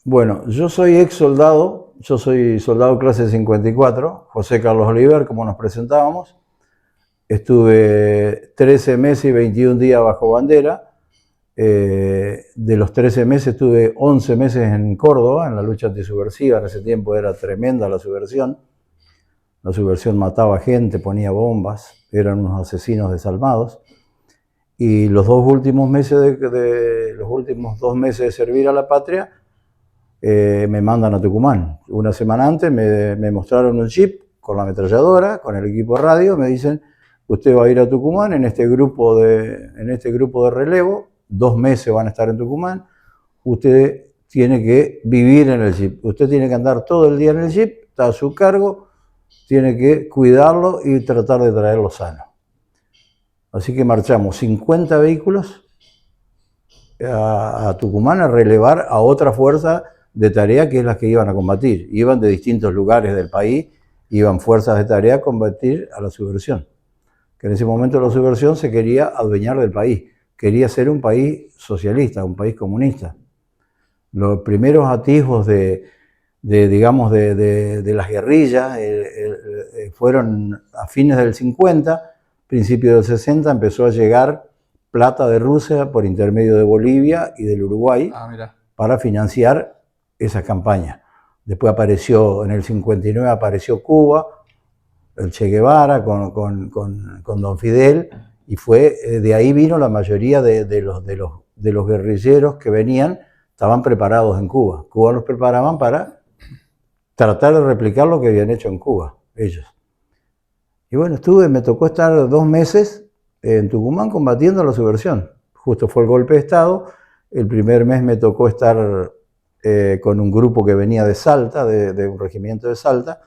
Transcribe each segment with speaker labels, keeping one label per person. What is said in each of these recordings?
Speaker 1: Bueno, yo soy ex soldado, yo soy soldado clase 54, José Carlos Oliver, como nos presentábamos. Estuve 13 meses y 21 días bajo bandera. De los 13 meses estuve 11 meses en Córdoba, en la lucha antisubversiva. En ese tiempo era tremenda la subversión. La subversión mataba gente, ponía bombas, eran unos asesinos desalmados. Y los últimos 2 meses de servir a la patria, me mandan a Tucumán. Una semana antes me mostraron un jeep con la ametralladora, con el equipo de radio, me dicen, usted va a ir a Tucumán en este grupo de relevo, 2 meses van a estar en Tucumán, usted tiene que vivir en el jeep, usted tiene que andar todo el día en el jeep, está a su cargo, tiene que cuidarlo y tratar de traerlo sano. Así que marchamos 50 vehículos a Tucumán a relevar a otra fuerza de tarea que es las que iban a combatir. Iban de distintos lugares del país, iban fuerzas de tarea a combatir a la subversión. Que en ese momento la subversión se quería adueñar del país, quería ser un país socialista, un país comunista. Los primeros atisbos de las guerrillas fueron a fines del 50, principios del 60, empezó a llegar plata de Rusia por intermedio de Bolivia y del Uruguay para financiar esas campañas. Después apareció, en el 59 apareció Cuba, el Che Guevara con Don Fidel, y de ahí vino la mayoría de los guerrilleros que venían, estaban preparados en Cuba. Cuba los preparaban para tratar de replicar lo que habían hecho en Cuba, ellos. Y bueno, me tocó estar 2 meses en Tucumán combatiendo la subversión. Justo fue el golpe de Estado. El primer mes me tocó estar con un grupo que venía de Salta, de un regimiento de Salta,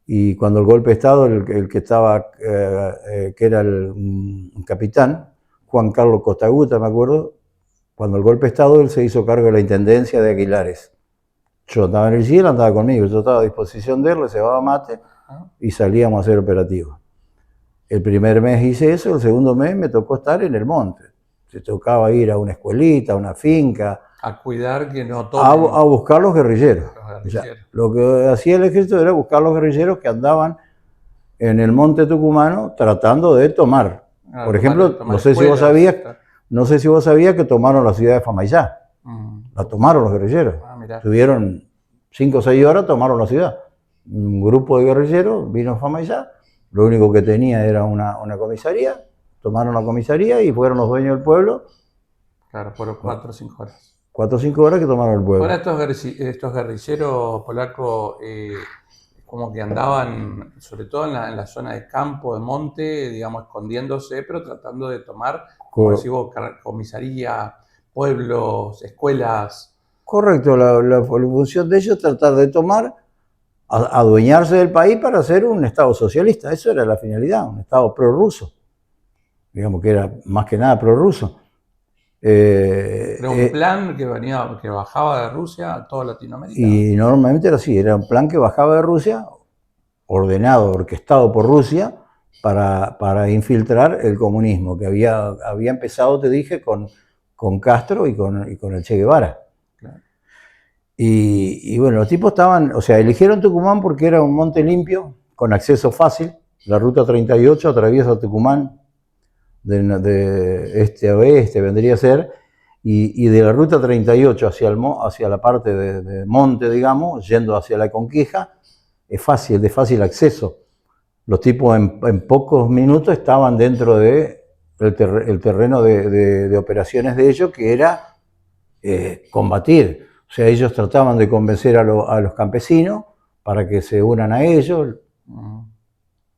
Speaker 1: y cuando el golpe de Estado, el que estaba, que era un capitán, Juan Carlos Costaguta, me acuerdo, cuando el golpe de Estado él se hizo cargo de la intendencia de Aguilares. Yo andaba en el GIL, andaba conmigo, yo estaba a disposición de él, le cebaba mate y salíamos a hacer operativos. El primer mes hice eso, el segundo mes me tocó estar en el monte. Se tocaba ir a una escuelita, a una finca.
Speaker 2: A cuidar que no tomen.
Speaker 1: A buscar los guerrilleros. O sea, lo que hacía el ejército era buscar los guerrilleros que andaban en el monte tucumano tratando de tomar. Por ejemplo, no sé si vos sabías que tomaron la ciudad de Famaillá. La tomaron los guerrilleros. Tuvieron 5 o 6 horas, tomaron la ciudad. Un grupo de guerrilleros vino a Famaillá. Lo único que tenía era una comisaría, tomaron la comisaría y fueron los dueños del pueblo.
Speaker 2: Claro, fueron 4 o 5 horas.
Speaker 1: 4 o 5 horas que tomaron el pueblo.
Speaker 2: Ahora estos guerrilleros polacos como que andaban, sobre todo en la zona de campo, de monte, digamos, escondiéndose, pero tratando de tomar, como decimos, comisaría, pueblos, escuelas.
Speaker 1: Correcto, la función de ellos es tratar de tomar, adueñarse del país para hacer un Estado socialista. Eso era la finalidad, un Estado prorruso. Digamos que era más que nada prorruso.
Speaker 2: Era un plan que bajaba de Rusia a toda Latinoamérica.
Speaker 1: Y normalmente era así, era un plan que bajaba de Rusia, ordenado, orquestado por Rusia, para infiltrar el comunismo, que había empezado, te dije, con Castro y con el Che Guevara. Claro. Y bueno, los tipos eligieron Tucumán porque era un monte limpio, con acceso fácil. La ruta 38 atraviesa Tucumán de este a oeste, vendría a ser, y de la ruta 38 hacia la parte de monte, digamos, yendo hacia la Conquija, es fácil, de fácil acceso. Los tipos en pocos minutos estaban dentro del terreno de operaciones de ellos, que era combatir. O sea, ellos trataban de convencer a los campesinos para que se unan a ellos.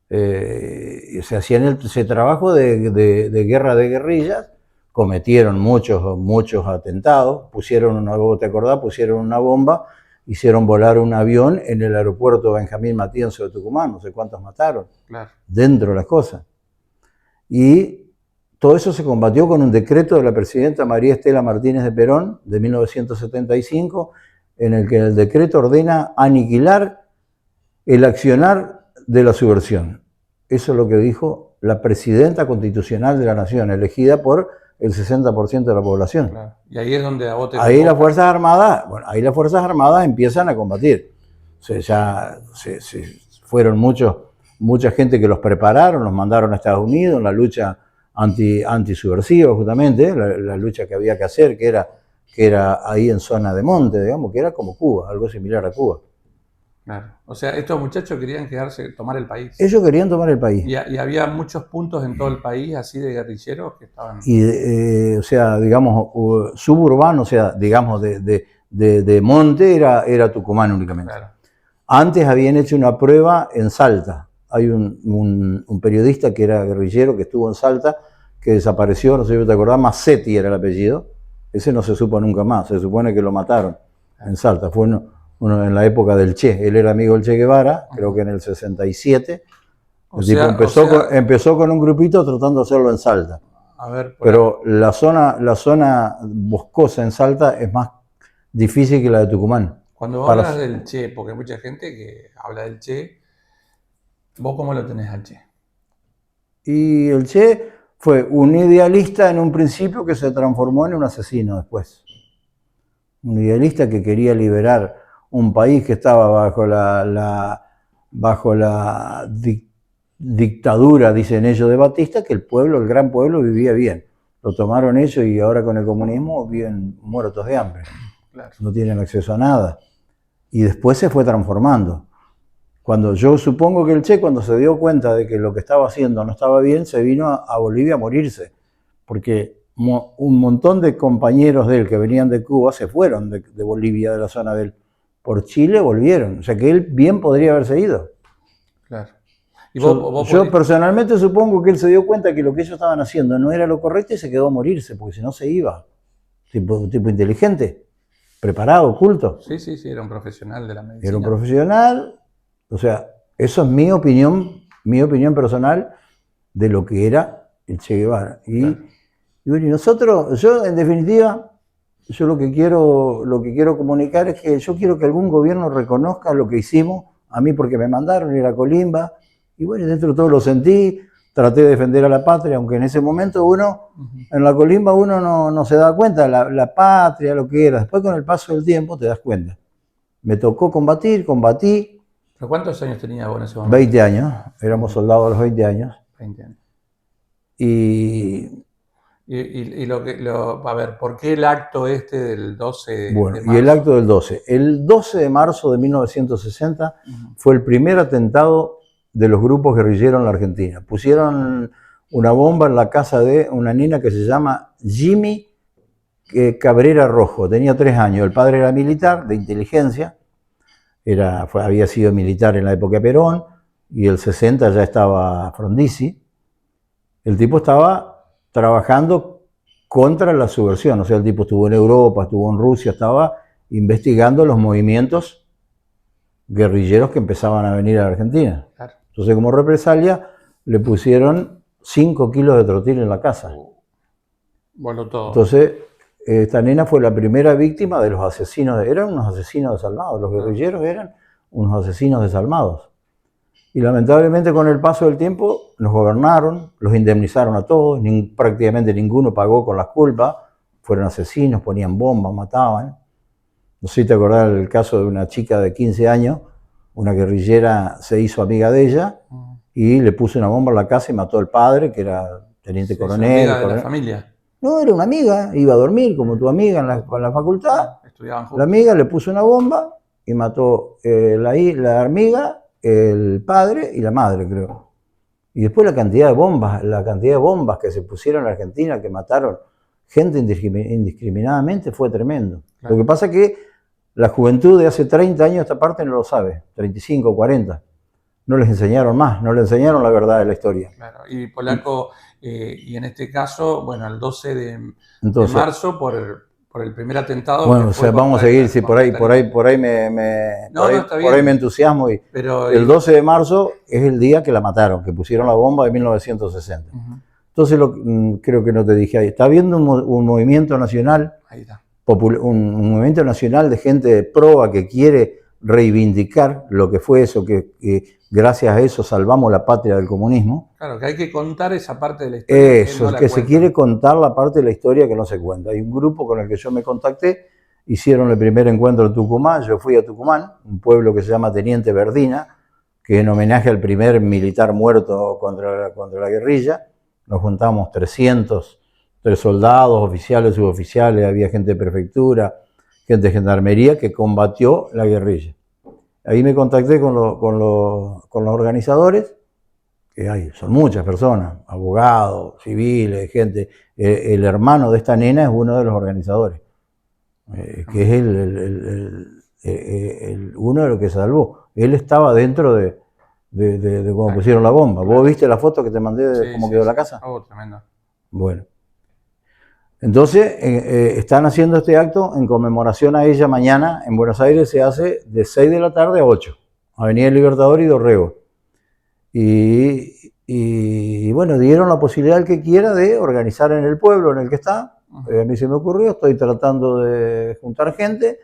Speaker 1: Se hacían ese trabajo de guerra de guerrillas, cometieron muchos atentados, pusieron una bomba, hicieron volar un avión en el aeropuerto Benjamín Matienzo de Tucumán, no sé cuántos mataron, claro, dentro de las cosas. Y todo eso se combatió con un decreto de la presidenta María Estela Martínez de Perón de 1975, en el que el decreto ordena aniquilar el accionar de la subversión. Eso es lo que dijo la presidenta constitucional de la Nación, elegida por el 60% de la población.
Speaker 2: Claro. Y ahí es donde a vos te...
Speaker 1: Ahí las Fuerzas Armadas empiezan a combatir. O sea, ya se fueron mucha gente que los prepararon, los mandaron a Estados Unidos en la lucha antisubversiva, justamente, la lucha que había que hacer, que era ahí en zona de monte, digamos, que era como Cuba, algo similar a Cuba.
Speaker 2: Claro. O sea, estos muchachos querían tomar el país.
Speaker 1: Ellos querían tomar el país.
Speaker 2: Y había muchos puntos en todo el país, así de guerrilleros que estaban...
Speaker 1: O sea, digamos, suburbano, o sea, digamos, de monte era Tucumán únicamente.
Speaker 2: Claro.
Speaker 1: Antes habían hecho una prueba en Salta. Hay un periodista que era guerrillero, que estuvo en Salta, que desapareció, no sé si te acordás, Massetti era el apellido. Ese no se supo nunca más, se supone que lo mataron en Salta. Fue uno en la época del Che. Él era amigo del Che Guevara, creo que en el 67. El tipo empezó con un grupito tratando de hacerlo en Salta.
Speaker 2: A ver,
Speaker 1: pero la zona boscosa en Salta es más difícil que la de Tucumán.
Speaker 2: Cuando hablas del Che, porque hay mucha gente que habla del Che, ¿vos cómo lo tenés al Che?
Speaker 1: Y el Che fue un idealista en un principio que se transformó en un asesino después. Un idealista que quería liberar un país que estaba bajo la dictadura, dicen ellos, de Batista, que el gran pueblo vivía bien. Lo tomaron ellos y ahora con el comunismo viven muertos de hambre. Claro. No tienen acceso a nada. Y después se fue transformando. Yo supongo que el Che, cuando se dio cuenta de que lo que estaba haciendo no estaba bien, se vino a Bolivia a morirse. Porque un montón de compañeros de él que venían de Cuba se fueron de Bolivia, de la zona de él. Por Chile volvieron. O sea que él bien podría haberse ido.
Speaker 2: Claro. ¿Y
Speaker 1: yo personalmente supongo que él se dio cuenta que lo que ellos estaban haciendo no era lo correcto y se quedó a morirse, porque si no se iba. Tipo inteligente, preparado, culto.
Speaker 2: Sí, era un profesional de la medicina.
Speaker 1: Era un profesional. O sea, eso es mi opinión personal de lo que era el Che Guevara. Y bueno, y nosotros, yo en definitiva, yo lo que quiero comunicar es que yo quiero que algún gobierno reconozca lo que hicimos, a mí porque me mandaron ir a Colimba, y bueno, dentro de todo lo sentí, traté de defender a la patria, aunque en ese momento en la Colimba uno no se da cuenta, la patria, lo que era. Después con el paso del tiempo te das cuenta. Me tocó combatí.
Speaker 2: ¿Pero cuántos años tenía vos en ese momento?
Speaker 1: 20 años, éramos soldados a los 20 años.
Speaker 2: 20 años.
Speaker 1: Y
Speaker 2: a ver, ¿por qué el acto del 12 de marzo?
Speaker 1: Y el acto del 12. El 12 de marzo de 1960 fue el primer atentado de los grupos guerrilleros en la Argentina. Pusieron una bomba en la casa de una niña que se llama Jimmy Cabrera Rojo. Tenía 3 años. El padre era militar, de inteligencia. Había sido militar en la época de Perón. Y el 60 ya estaba Frondizi. El tipo estaba trabajando contra la subversión. O sea, el tipo estuvo en Europa, estuvo en Rusia, estaba investigando los movimientos guerrilleros que empezaban a venir a la Argentina. Claro. Entonces, como represalia, le pusieron 5 kilos de trotil en la casa.
Speaker 2: Bueno, todo.
Speaker 1: Entonces, esta nena fue la primera víctima de los asesinos. Eran unos asesinos desalmados. Los guerrilleros eran unos asesinos desalmados. Y lamentablemente con el paso del tiempo nos gobernaron, los indemnizaron a todos, prácticamente ninguno pagó con las culpas, fueron asesinos, ponían bombas, mataban. No sé si te acordás del caso de una chica de 15 años, una guerrillera se hizo amiga de ella y le puso una bomba en la casa y mató al padre, que era teniente coronel.
Speaker 2: ¿Amiga de la familia?
Speaker 1: No, era una amiga, iba a dormir como tu amiga en la facultad.
Speaker 2: Estudiaban juntos.
Speaker 1: La amiga le puso una bomba y mató la amiga, el padre y la madre, creo. Y después la cantidad de bombas que se pusieron en Argentina, que mataron gente indiscriminadamente, fue tremendo. Claro. Lo que pasa es que la juventud de hace 30 años esta parte no lo sabe, 35, 40. No les enseñaron más, no les enseñaron la verdad de la historia.
Speaker 2: Claro. Y Polaco, y en este caso, bueno, el 12 de marzo, por el primer atentado.
Speaker 1: Bueno, o sea, vamos a seguir, si por ahí me entusiasmo. Pero el 12 de marzo es el día que la mataron, que pusieron la bomba de 1960. Entonces, creo que no te dije ahí, está habiendo un movimiento nacional, un movimiento nacional de gente de proa que quiere reivindicar lo que fue eso, que gracias a eso salvamos la patria del comunismo.
Speaker 2: Claro, que hay que contar esa parte de la historia.
Speaker 1: Eso, que se quiere contar la parte de la historia que no se cuenta. Hay un grupo con el que yo me contacté, hicieron el primer encuentro en Tucumán, yo fui a Tucumán, un pueblo que se llama Teniente Verdina, que en homenaje al primer militar muerto contra la guerrilla. Nos juntamos 300, 3 soldados, oficiales, suboficiales, había gente de prefectura, gente de gendarmería que combatió la guerrilla. Ahí me contacté con los organizadores, que son muchas personas, abogados, civiles, gente. El hermano de esta nena es uno de los organizadores, que es uno de los que salvó. Él estaba dentro de cómo pusieron la bomba. ¿Vos viste la foto que te mandé de cómo quedó la casa?
Speaker 2: Oh, tremendo.
Speaker 1: Bueno. Entonces, están haciendo este acto en conmemoración a ella mañana. En Buenos Aires se hace de 6 de la tarde a 8. Avenida Libertador y Dorrego. Y bueno, dieron la posibilidad al que quiera de organizar en el pueblo en el que está. A mí se me ocurrió, estoy tratando de juntar gente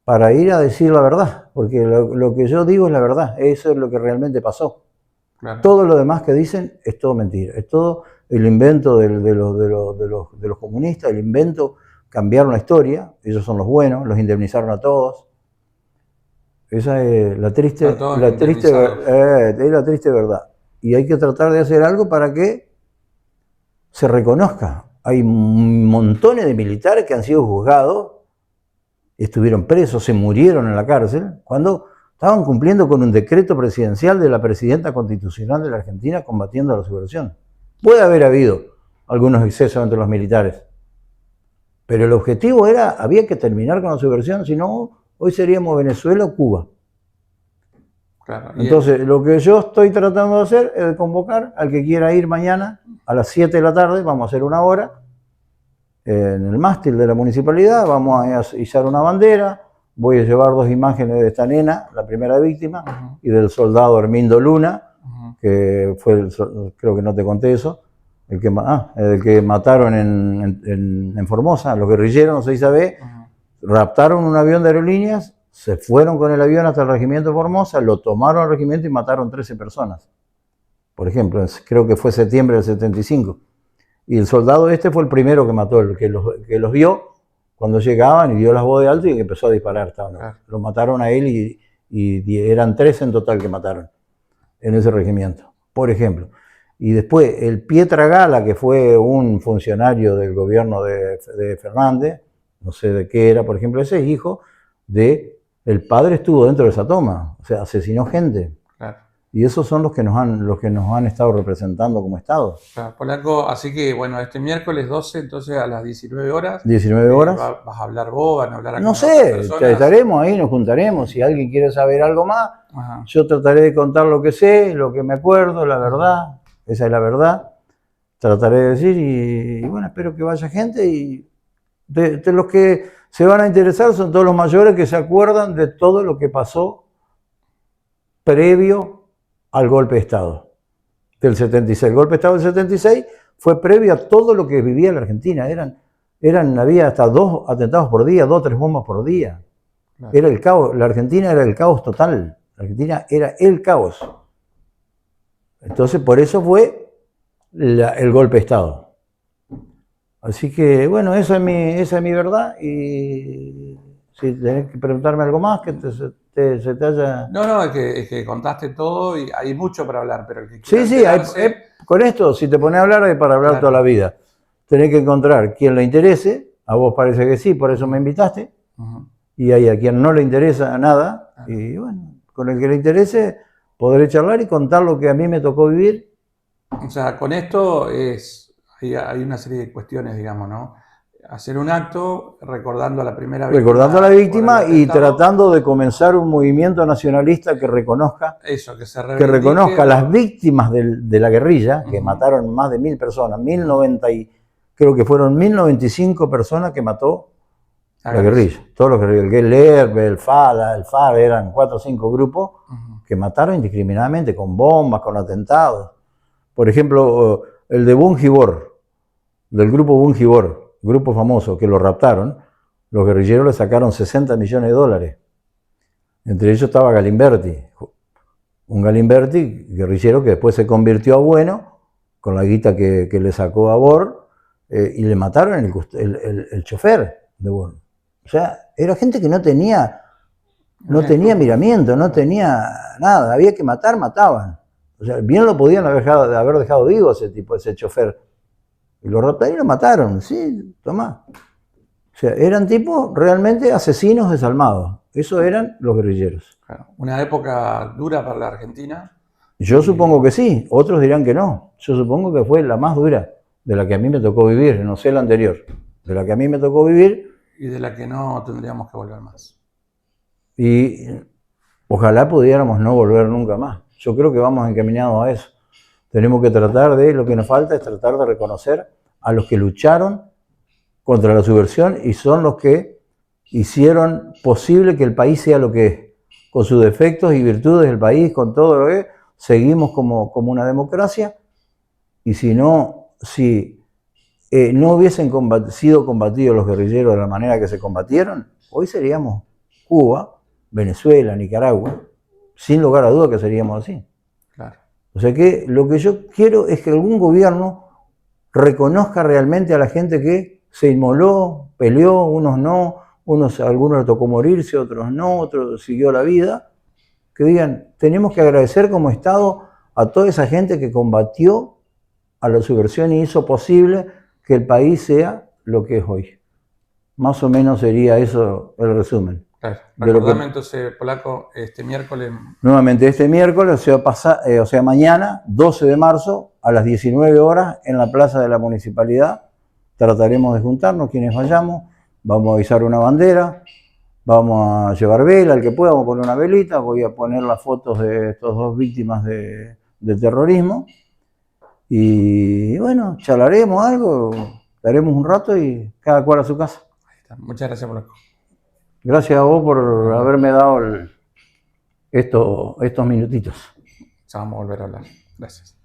Speaker 1: para ir a decir la verdad, porque lo que yo digo es la verdad, eso es lo que realmente pasó. Claro. Todo lo demás que dicen es todo mentira, es todo el invento de los comunistas, el invento, cambiaron la historia, ellos son los buenos, los indemnizaron a todos. Esa es la triste verdad. Y hay que tratar de hacer algo para que se reconozca. Hay montones de militares que han sido juzgados, estuvieron presos, se murieron en la cárcel, cuando estaban cumpliendo con un decreto presidencial de la presidenta constitucional de la Argentina combatiendo la subversión. Puede haber habido algunos excesos entre los militares, pero el objetivo era, había que terminar con la subversión, si no, hoy seríamos Venezuela o Cuba. Claro, entonces, lo que yo estoy tratando de hacer es convocar al que quiera ir mañana a las 7 de la tarde, vamos a hacer una hora, en el mástil de la municipalidad, vamos a izar una bandera, voy a llevar 2 imágenes de esta nena, la primera víctima, y del soldado Hermindo Luna, que fue, creo que no te conté eso, el que mataron en Formosa, los guerrilleros, no se sabe, raptaron un avión de aerolíneas, se fueron con el avión hasta el regimiento de Formosa, lo tomaron al regimiento y mataron 13 personas. Por ejemplo, creo que fue septiembre del 75. Y el soldado este fue el primero que mató, el que los vio cuando llegaban y dio las voz de alto y que empezó a disparar. Lo mataron a él y eran 13 en total que mataron en ese regimiento, por ejemplo. Y después el Pietra Gala, que fue un funcionario del gobierno de Fernández, no sé de qué era, por ejemplo, ese hijo de... El padre estuvo dentro de esa toma, o sea, asesinó gente. Claro. Y esos son los que nos han estado representando como Estado.
Speaker 2: Claro, Polaco, así que bueno, este miércoles 12, entonces a las 19 horas.
Speaker 1: 19 horas.
Speaker 2: ¿Vas a hablar vos? ¿Van a hablar
Speaker 1: No sé, estaremos ahí, nos juntaremos. Si alguien quiere saber algo más, yo trataré de contar lo que sé, lo que me acuerdo, la verdad. Esa es la verdad. Trataré de decir y bueno, espero que vaya gente y de los que se van a interesar son todos los mayores que se acuerdan de todo lo que pasó previo al golpe de Estado del 76. El golpe de Estado del 76 fue previo a todo lo que vivía la Argentina. Había hasta 2 atentados por día, 2 o 3 bombas por día. Claro. Era el caos. La Argentina era el caos total. La Argentina era el caos. Entonces, por eso fue el golpe de Estado. Así que, bueno, esa es mi verdad y si tenés que preguntarme algo más que se te haya...
Speaker 2: No, es que contaste todo y hay mucho para hablar, pero el que
Speaker 1: Sí, con esto, si te pones a hablar, hay para hablar claro. Toda la vida. Tenés que encontrar quien le interese, a vos parece que sí, por eso me invitaste, y hay a quien no le interesa nada, y bueno, con el que le interese podré charlar y contar lo que a mí me tocó vivir.
Speaker 2: O sea, con esto hay una serie de cuestiones, digamos, ¿no? Hacer un acto recordando a la primera víctima.
Speaker 1: Recordando a la víctima y tratando de comenzar un movimiento nacionalista que reconozca,
Speaker 2: eso,
Speaker 1: que reconozca las víctimas de la guerrilla, que mataron más de 1000 personas, 1090 creo que fueron 1095 personas que mató la guerrilla. Todos los guerrillos, el GELER, el FAR, eran 4 o 5 grupos que mataron indiscriminadamente con bombas, con atentados. Por ejemplo, el de Bungibor, del grupo Bungibor, grupo famoso, que lo raptaron, los guerrilleros le sacaron $60 millones. Entre ellos estaba Galimberti, un Galimberti guerrillero que después se convirtió a bueno con la guita que le sacó a Bor, y le mataron el chofer de Bor. O sea, era gente que no tenía miramiento, no tenía nada, había que matar, mataban. O sea, bien lo podían haber dejado vivo ese chofer. Y los raptaron y lo mataron, sí, tomá. O sea, eran tipos realmente asesinos desalmados. Eso eran los guerrilleros.
Speaker 2: Claro. Una época dura para la Argentina.
Speaker 1: Yo supongo que sí, otros dirán que no. Yo supongo que fue la más dura de la que a mí me tocó vivir, no sé la anterior, de la que a mí me tocó vivir.
Speaker 2: Y de la que no tendríamos que volver más.
Speaker 1: Y ojalá pudiéramos no volver nunca más. Yo creo que vamos encaminados a eso. Tenemos que lo que nos falta es tratar de reconocer a los que lucharon contra la subversión y son los que hicieron posible que el país sea lo que es. Con sus defectos y virtudes del país, con todo lo que es, seguimos como una democracia. Y si no hubiesen sido combatidos los guerrilleros de la manera que se combatieron, hoy seríamos Cuba, Venezuela, Nicaragua, sin lugar a duda que seríamos así.
Speaker 2: Claro.
Speaker 1: O sea que lo que yo quiero es que algún gobierno reconozca realmente a la gente que se inmoló, peleó, unos no, algunos le tocó morirse, otros no, otros siguió la vida, que digan, tenemos que agradecer como Estado a toda esa gente que combatió a la subversión y hizo posible que el país sea lo que es hoy. Más o menos sería eso el resumen.
Speaker 2: Claro. Recordame entonces, Polaco, este miércoles.
Speaker 1: Nuevamente este miércoles, o sea mañana, 12 de marzo, a las 19 horas, en la plaza de la municipalidad, trataremos de juntarnos, quienes vayamos, vamos a izar una bandera, vamos a llevar vela, el que pueda, vamos a poner una velita, voy a poner las fotos de estos dos víctimas de terrorismo, y bueno, charlaremos algo, daremos un rato y cada cual a su casa.
Speaker 2: Ahí está. Muchas gracias, Polaco.
Speaker 1: Gracias a vos por haberme dado estos minutitos.
Speaker 2: Ya vamos a volver a hablar. Gracias.